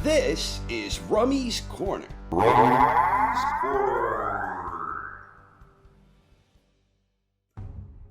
This is Rummy's Corner.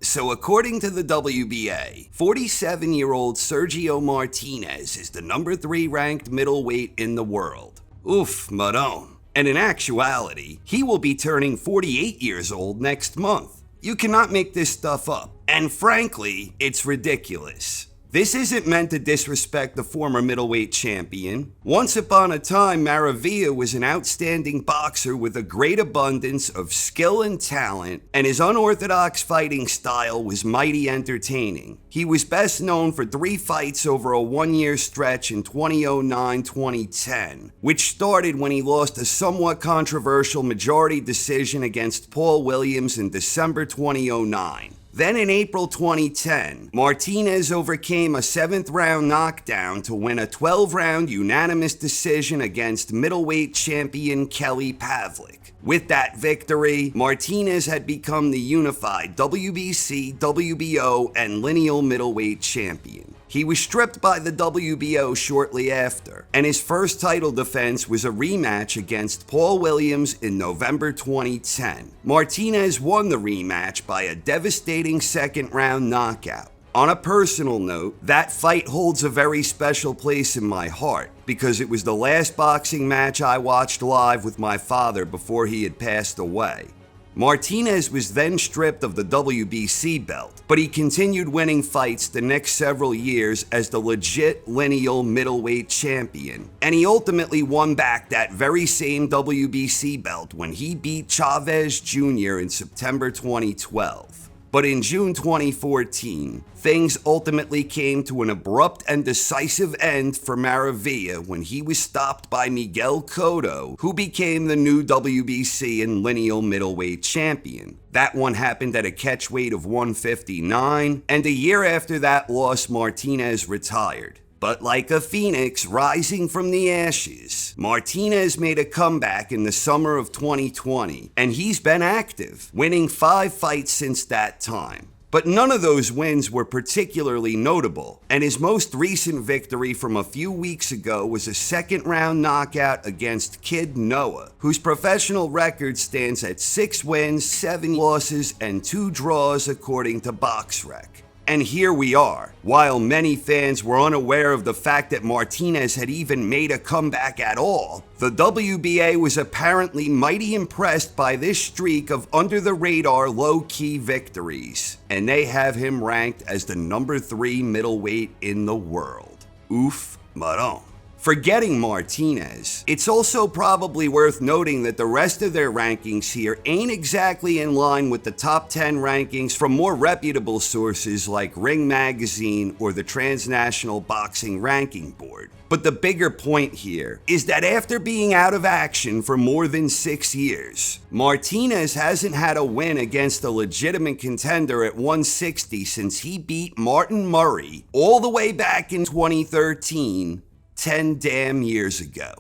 So according to the WBA, 47-year-old Sergio Martinez is the number 3 ranked middleweight in the world. Oof, madon. And in actuality, he will be turning 48 years old next month. You cannot make this stuff up. And frankly, it's ridiculous. This isn't meant to disrespect the former middleweight champion. Once upon a time, Maravilla was an outstanding boxer with a great abundance of skill and talent, and his unorthodox fighting style was mighty entertaining. He was best known for 3 fights over a 1-year stretch in 2009-2010, which started when he lost a somewhat controversial majority decision against Paul Williams in December 2009. Then in April 2010, Martinez overcame a 7th-round knockdown to win a 12-round unanimous decision against middleweight champion Kelly Pavlik. With that victory, Martinez had become the unified WBC, WBO, and lineal middleweight champion. He was stripped by the WBO shortly after, and his first title defense was a rematch against Paul Williams in November 2010. Martinez won the rematch by a devastating 2nd-round knockout. On a personal note, that fight holds a very special place in my heart because it was the last boxing match I watched live with my father before he had passed away. Martinez was then stripped of the WBC belt, but he continued winning fights the next several years as the legit lineal middleweight champion, and he ultimately won back that very same WBC belt when he beat Chavez Jr. in September 2012. But in June 2014, things ultimately came to an abrupt and decisive end for Maravilla when he was stopped by Miguel Cotto, who became the new WBC and lineal middleweight champion. That one happened at a catchweight of 159, and a year after that loss, Martinez retired. But like a phoenix rising from the ashes, Martinez made a comeback in the summer of 2020, and he's been active, winning 5 fights since that time. But none of those wins were particularly notable, and his most recent victory from a few weeks ago was a 2nd-round knockout against Kid Noah, whose professional record stands at 6 wins, 7 losses, and 2 draws according to BoxRec. And here we are. While many fans were unaware of the fact that Martinez had even made a comeback at all, the WBA was apparently mighty impressed by this streak of under-the-radar low-key victories, and they have him ranked as the number 3 middleweight in the world. Oof, madon. Forgetting Martinez, it's also probably worth noting that the rest of their rankings here ain't exactly in line with the top 10 rankings from more reputable sources like Ring Magazine or the Transnational Boxing Ranking Board. But the bigger point here is that after being out of action for more than 6 years, Martinez hasn't had a win against a legitimate contender at 160 since he beat Martin Murray all the way back in 2013. 10 damn years ago.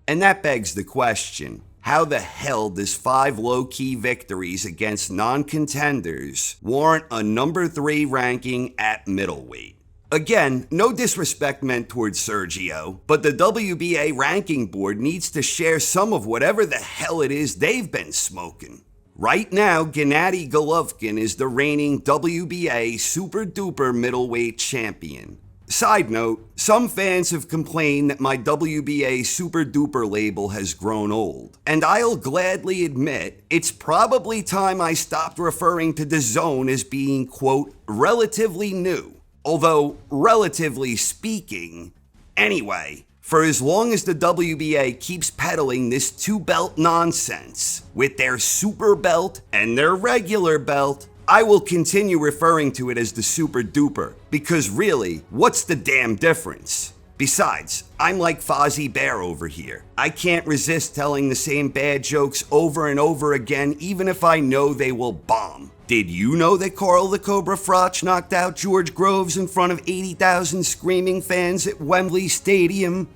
And that begs the question, how the hell does 5 low-key victories against non-contenders warrant a number 3 ranking at middleweight? Again, no disrespect meant towards Sergio, but the WBA ranking board needs to share some of whatever the hell it is they've been smoking. Right now, Gennady Golovkin is the reigning WBA super duper middleweight champion. Side note, some fans have complained that my WBA Super Duper label has grown old, and I'll gladly admit it's probably time I stopped referring to the zone as being, quote, relatively new, although relatively speaking. Anyway, for as long as the WBA keeps peddling this 2-belt nonsense with their super belt and their regular belt, I will continue referring to it as the Super Duper, because really, what's the damn difference? Besides, I'm like Fozzie Bear over here. I can't resist telling the same bad jokes over and over again, even if I know they will bomb. Did you know that Carl the Cobra Froch knocked out George Groves in front of 80,000 screaming fans at Wembley Stadium?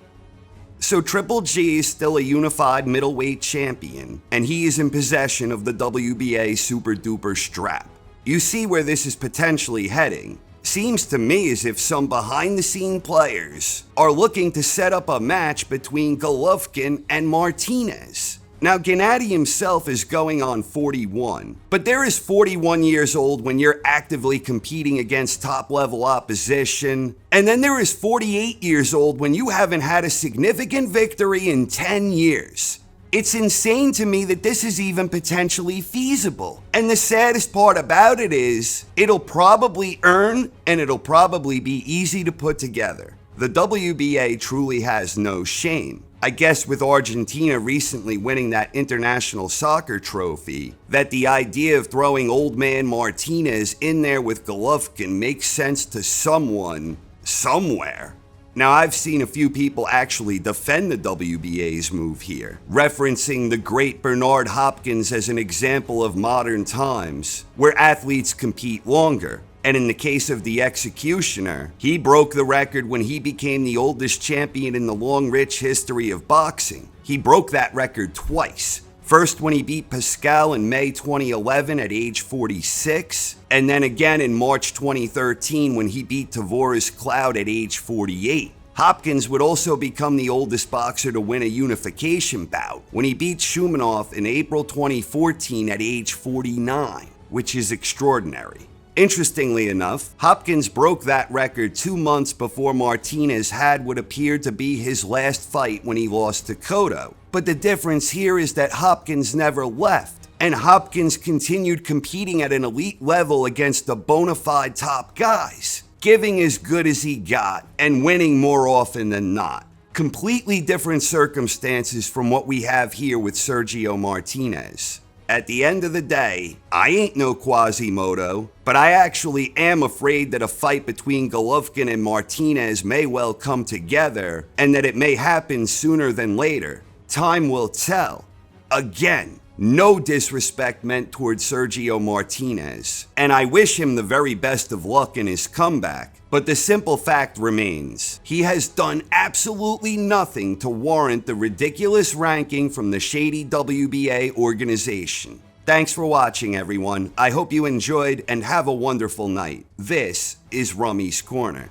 So Triple G is still a unified middleweight champion, and he is in possession of the WBA Super Duper strap. You see where this is potentially heading. Seems to me as if some behind-the-scene players are looking to set up a match between Golovkin and Martinez. Now, Gennady himself is going on 41, but there is 41 years old when you're actively competing against top-level opposition, and then there is 48 years old when you haven't had a significant victory in 10 years. It's insane to me that this is even potentially feasible. And the saddest part about it is, it'll probably earn and it'll probably be easy to put together. The WBA truly has no shame. I guess with Argentina recently winning that international soccer trophy, that the idea of throwing old man Martinez in there with Golovkin makes sense to someone, somewhere. Now, I've seen a few people actually defend the WBA's move here, referencing the great Bernard Hopkins as an example of modern times, where athletes compete longer. And in the case of the Executioner, he broke the record when he became the oldest champion in the long, rich history of boxing. He broke that record twice. First when he beat Pascal in May 2011 at age 46, and then again in March 2013 when he beat Tavoris Cloud at age 48. Hopkins would also become the oldest boxer to win a unification bout when he beat Shumanov in April 2014 at age 49, which is extraordinary. Interestingly enough, Hopkins broke that record 2 months before Martinez had what appeared to be his last fight when he lost to Cotto. But the difference here is that Hopkins never left, and Hopkins continued competing at an elite level against the bona fide top guys, giving as good as he got and winning more often than not. Completely different circumstances from what we have here with Sergio Martinez. At the end of the day, I ain't no Quasimodo, but I actually am afraid that a fight between Golovkin and Martinez may well come together, and that it may happen sooner than later. Time will tell. Again, no disrespect meant towards Sergio Martinez, and I wish him the very best of luck in his comeback. But the simple fact remains, he has done absolutely nothing to warrant the ridiculous ranking from the shady WBA organization. Thanks for watching, everyone. I hope you enjoyed and have a wonderful night. This is Rummy's Corner.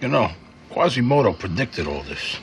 You know, Quasimodo predicted all this.